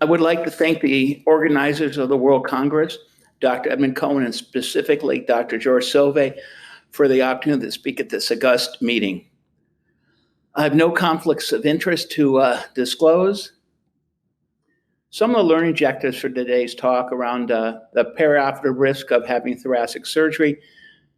I would like to thank the organizers of the World Congress, Dr. Edmund Cohen, and specifically Dr. George Sauvé, for the opportunity to speak at this august meeting. I have no conflicts of interest to disclose. Some of the learning objectives for today's talk around the perioperative risk of having thoracic surgery,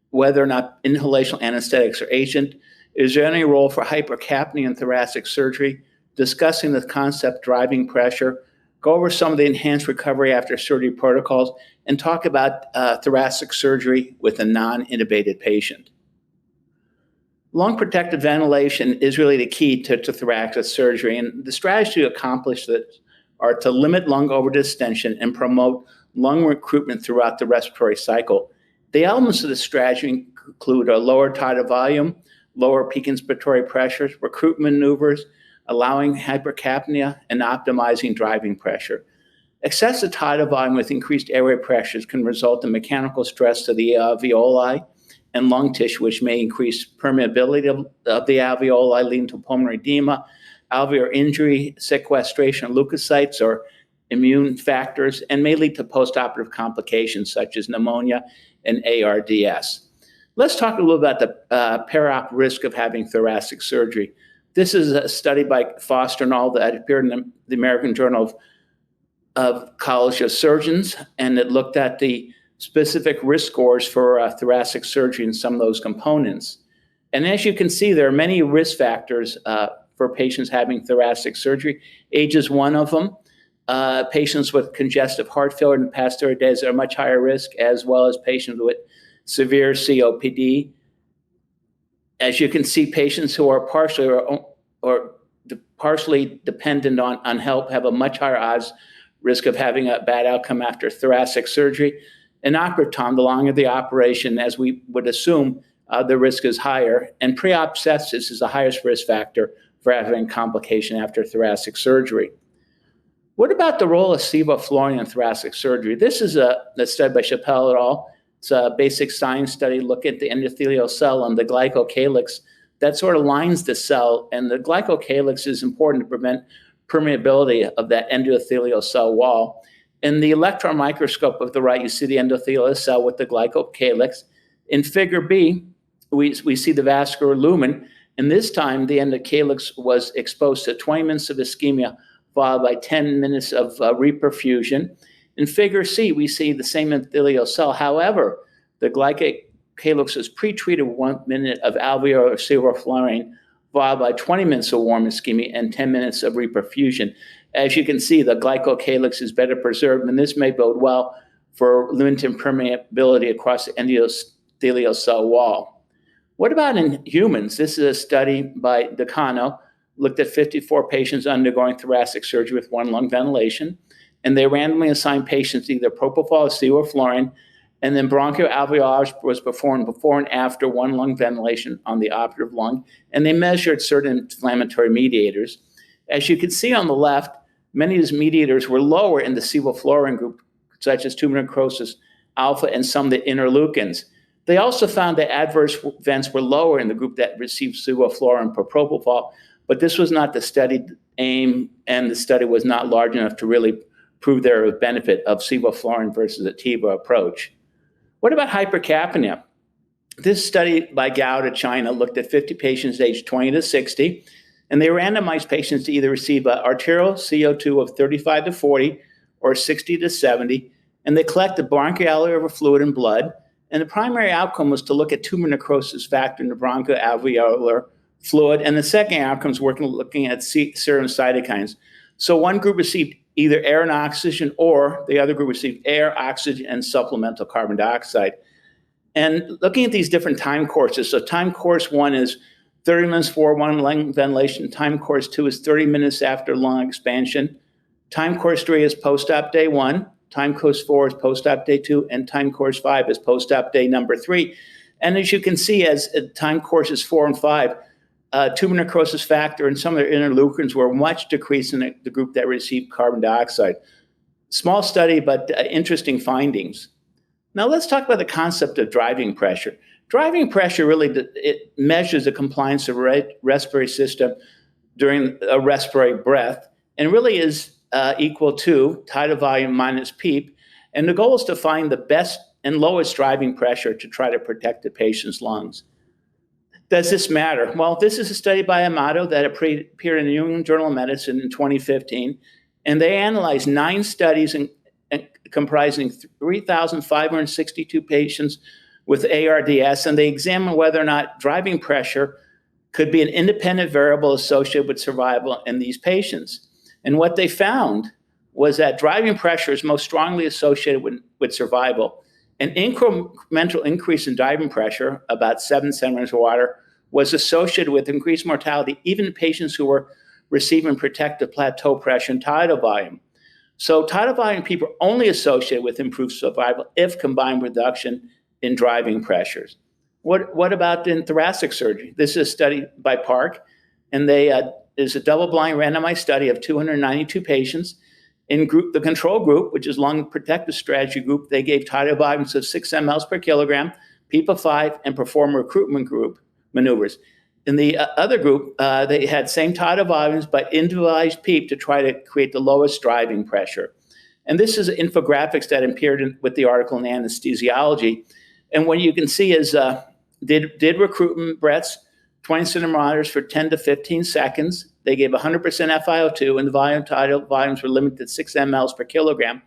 whether or not inhalational anesthetics are agent, is there any role for hypercapnia in thoracic surgery, discussing the concept driving pressure, go over some of the enhanced recovery after surgery protocols, and talk about thoracic surgery with a non-intubated patient. Lung protective ventilation is really the key to thoracic surgery, and the strategy to accomplish this are to limit lung overdistension and promote lung recruitment throughout the respiratory cycle. The elements of the strategy include a lower tidal volume, lower peak inspiratory pressures, recruitment maneuvers, allowing hypercapnia, and optimizing driving pressure. Excessive tidal volume with increased airway pressures can result in mechanical stress to the alveoli and lung tissue, which may increase permeability of the alveoli, leading to pulmonary edema, alveolar injury, sequestration of leukocytes or immune factors, and may lead to postoperative complications such as pneumonia and ARDS. Let's talk a little about the periop risk of having thoracic surgery. This is a study by Foster and al. That appeared in the American Journal of College of Surgeons, and it looked at the specific risk scores for thoracic surgery and some of those components. And as you can see, there are many risk factors for patients having thoracic surgery. Age is one of them. Patients with congestive heart failure in the past 30 days are at much higher risk, as well as patients with severe COPD. As you can see, patients who are partially dependent on help have a much higher odds risk of having a bad outcome after thoracic surgery. In operative time, the longer the operation, as we would assume, the risk is higher. And pre-op sepsis is the highest risk factor for having complication after thoracic surgery. What about the role of Sibo fluorine in thoracic surgery? This is a study by Szokol et al. It's a basic science study looking at the endothelial cell and the glycocalyx that sort of lines the cell. And the glycocalyx is important to prevent permeability of that endothelial cell wall. In the electron microscope of the right, you see the endothelial cell with the glycocalyx. In figure B, we see the vascular lumen. And this time, the endocalyx was exposed to 20 minutes of ischemia, followed by 10 minutes of reperfusion. In figure C, we see the same endothelial cell. However, the glycocalyx is pretreated with 1 minute of alveolar sevoflurane, followed by 20 minutes of warm ischemia and 10 minutes of reperfusion. As you can see, the glycocalyx is better preserved, and this may bode well for limited permeability across the endothelial cell wall. What about in humans? This is a study by Decano, looked at 54 patients undergoing thoracic surgery with one lung ventilation, and they randomly assigned patients either propofol or sevoflurane, and then bronchoalveolage was performed before and after one lung ventilation on the operative lung, and they measured certain inflammatory mediators. As you can see on the left, many of these mediators were lower in the sevoflurane group, such as tumor necrosis alpha and some of the interleukins. They also found that adverse events were lower in the group that received sevoflurane per propofol, but this was not the study aim, and the study was not large enough to really prove their benefit of sevoflurane versus a TIVA approach. What about hypercapnia? This study by Gao to China looked at 50 patients aged 20 to 60, and they randomized patients to either receive an arterial CO2 of 35 to 40 or 60 to 70, and they collected bronchoalveolar fluid and blood, and the primary outcome was to look at tumor necrosis factor in the bronchoalveolar fluid, and the second outcome was looking at serum cytokines. So one group received either air and oxygen, or the other group received air, oxygen, and supplemental carbon dioxide. And looking at these different time courses, so time course 1 is 30 minutes for one lung ventilation, time course 2 is 30 minutes after lung expansion, time course 3 is post-op day 1, time course 4 is post-op day 2, and time course 5 is post-op day number 3. And as you can see, as time courses 4 and 5, tumor necrosis factor and some of their interleukins were much decreased in the group that received carbon dioxide. Small study, but interesting findings. Now let's talk about the concept of driving pressure. Driving pressure really it measures the compliance of the respiratory system during a respiratory breath, and really is equal to tidal volume minus PEEP. And the goal is to find the best and lowest driving pressure to try to protect the patient's lungs. Does this matter? Well, this is a study by Amato that appeared in the New England Journal of Medicine in 2015, and they analyzed 9 studies comprising 3,562 patients with ARDS, and they examined whether or not driving pressure could be an independent variable associated with survival in these patients. And what they found was that driving pressure is most strongly associated with survival. An incremental increase in driving pressure, about 7 centimeters of water, was associated with increased mortality, even in patients who were receiving protective plateau pressure and tidal volume. So tidal volume PEEP are only associated with improved survival if combined with reduction in driving pressures. What about in thoracic surgery? This is a study by Park, and is a double-blind randomized study of 292 patients. In the control group, which is lung protective strategy group, they gave tidal volumes of 6 mLs per kilogram, PEEP of 5, and performed recruitment group maneuvers. In the other group, they had same tidal volumes, but individualized PEEP to try to create the lowest driving pressure. And this is infographics that appeared with the article in Anaesthesiology. And what you can see is did recruitment breaths, 20 centimeters for 10 to 15 seconds. They gave 100% FiO2, and the tidal volumes were limited to 6 mLs per kilogram,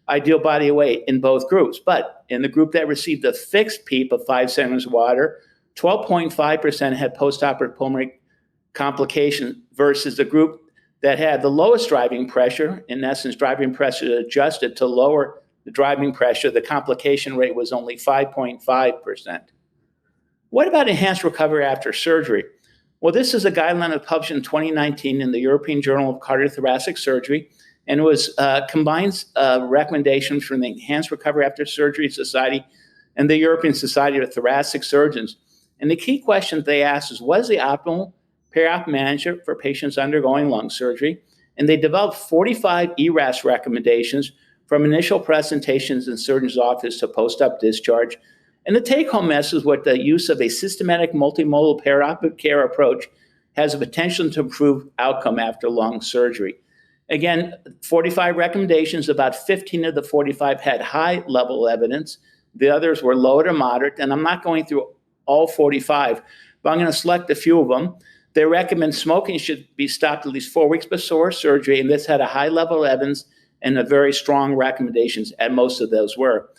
ideal body weight in both groups. But in the group that received a fixed PEEP of 5 centimeters of water, 12.5% had postoperative pulmonary complications versus the group that had the lowest driving pressure. In essence, driving pressure adjusted to lower the driving pressure. The complication rate was only 5.5%. What about enhanced recovery after surgery? Well, this is a guideline that was published in 2019 in the European Journal of Cardiothoracic Surgery, and it was combines recommendations from the Enhanced Recovery After Surgery Society and the European Society of Thoracic Surgeons. And the key question they asked is, what is the optimal periop management for patients undergoing lung surgery? And they developed 45 ERAS recommendations from initial presentations in surgeon's office to post-op discharge. And the take-home message was the use of a systematic multimodal perioperative care approach has the potential to improve outcome after lung surgery. Again, 45 recommendations, about 15 of the 45 had high-level evidence. The others were low to moderate, and I'm not going through all 45, but I'm going to select a few of them. They recommend smoking should be stopped at least 4 weeks before surgery, and this had a high level of evidence and a very strong recommendations, and most of those were.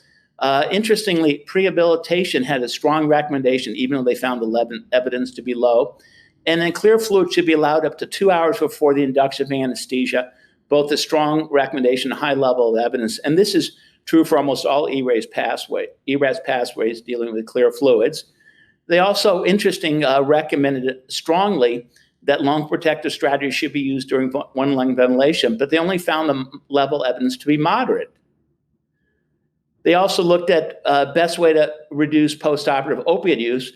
Interestingly, prehabilitation had a strong recommendation, even though they found the evidence to be low. And then clear fluid should be allowed up to 2 hours before the induction of anesthesia, both a strong recommendation and high level of evidence. And this is true for almost all ERAS pathways dealing with clear fluids. They also, recommended strongly that lung protective strategy should be used during one lung ventilation, but they only found the level evidence to be moderate. They also looked at best way to reduce postoperative opiate use,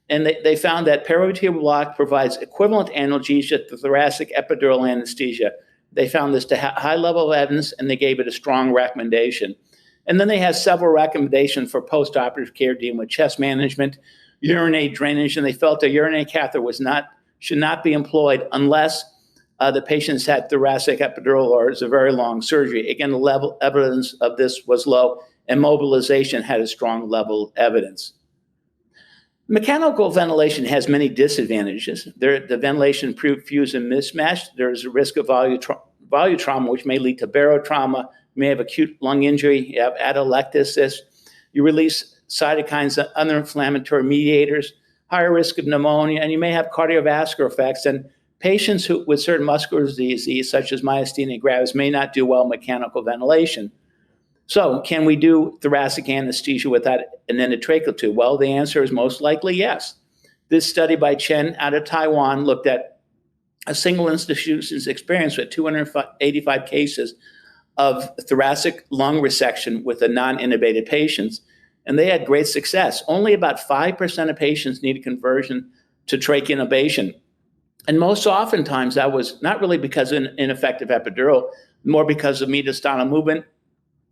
and they found that perivertebral block provides equivalent analgesia to thoracic epidural anesthesia. They found this to high level of evidence, and they gave it a strong recommendation. And then they had several recommendations for postoperative care dealing with chest management, urinary drainage, and they felt a urinary catheter should not be employed unless the patients had thoracic epidural or it's a very long surgery. Again, the level evidence of this was low, and mobilization had a strong level of evidence. Mechanical ventilation has many disadvantages. The ventilation fusion mismatch. There's a risk of volume trauma, which may lead to barotrauma. You may have acute lung injury. You have atelectasis. You release cytokines and other inflammatory mediators, higher risk of pneumonia, and you may have cardiovascular effects. And patients with certain muscular disease, such as myasthenia gravis, may not do well mechanical ventilation. So can we do thoracic anesthesia without an endotracheal tube? Well, the answer is most likely yes. This study by Chen out of Taiwan looked at a single institution's experience with 285 cases of thoracic lung resection with the non-intubated patients, and they had great success. Only about 5% of patients needed conversion to trach intubation. And most oftentimes that was not really because of ineffective epidural, more because of mediastinal movement,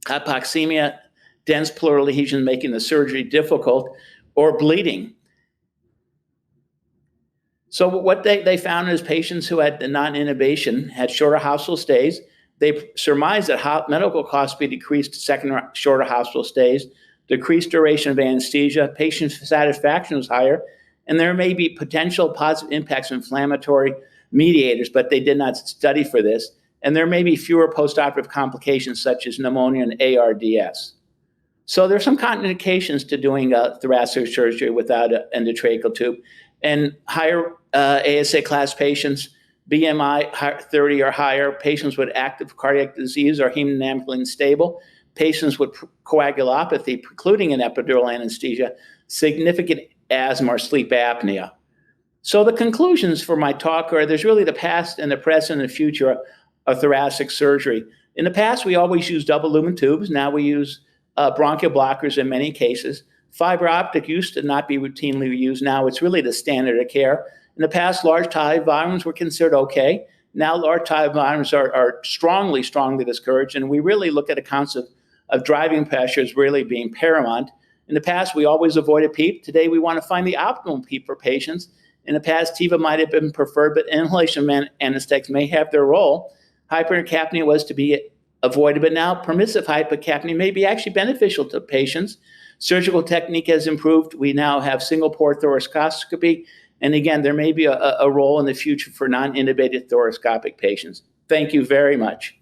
hypoxemia, dense pleural adhesion making the surgery difficult, or bleeding. So what they found is patients who had the non-intubation had shorter hospital stays. They surmised that medical costs be decreased to second shorter hospital stays, decreased duration of anesthesia, patient satisfaction was higher, and there may be potential positive impacts of inflammatory mediators, but they did not study for this. And there may be fewer postoperative complications such as pneumonia and ARDS. So there's some contraindications to doing thoracic surgery without an endotracheal tube. And higher ASA class patients, BMI 30 or higher, patients with active cardiac disease or hemodynamically unstable, patients with coagulopathy precluding an epidural anesthesia, significant asthma or sleep apnea. So the conclusions for my talk are there's really the past and the present and the future of thoracic surgery. In the past, we always used double lumen tubes. Now we use bronchial blockers in many cases. Fiber optic used to not be routinely used. Now it's really the standard of care. In the past, large tie volumes were considered okay. Now large tie volumes are strongly discouraged, and we really look at accounts of driving pressure as really being paramount. In the past, we always avoided PEEP. Today, we want to find the optimal PEEP for patients. In the past, TIVA might have been preferred, but inhalation anesthetics may have their role. Hypercapnia was to be avoided, but now permissive hypercapnia may be actually beneficial to patients. Surgical technique has improved. We now have single port thoracoscopy. And again, there may be a role in the future for non-intubated thoracoscopic patients. Thank you very much.